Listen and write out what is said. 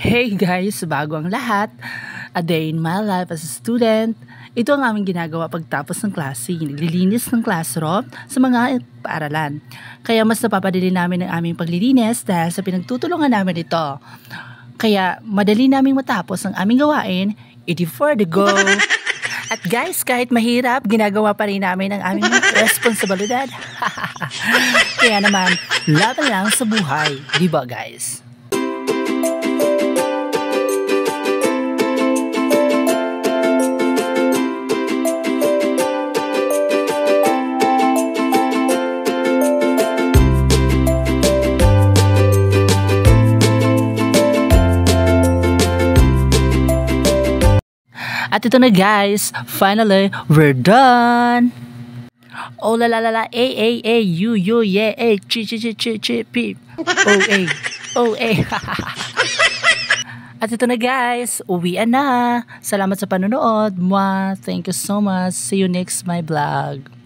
Hey guys, bago ang lahat, a day in my life as a student. Ito ang aming ginagawa pagtapos ng klase. Naglilinis ng classroom sa mga paaralan. Kaya mas napapadali namin ang aming paglilinis dahil sa pinagtutulungan namin ito. Kaya madali naming matapos ang aming gawain, 84 to go. At guys, kahit mahirap, ginagawa pa rin namin ang aming responsibilidad. Kaya naman, laban lang sa buhay. Diba guys? At ito na guys, finally, we're done! Oh la la la la, a, you, yeah, a, chi, peep. Oh, a. At ito na guys, uwian na. Salamat sa panonood. Mwah, thank you so much. See you next my vlog.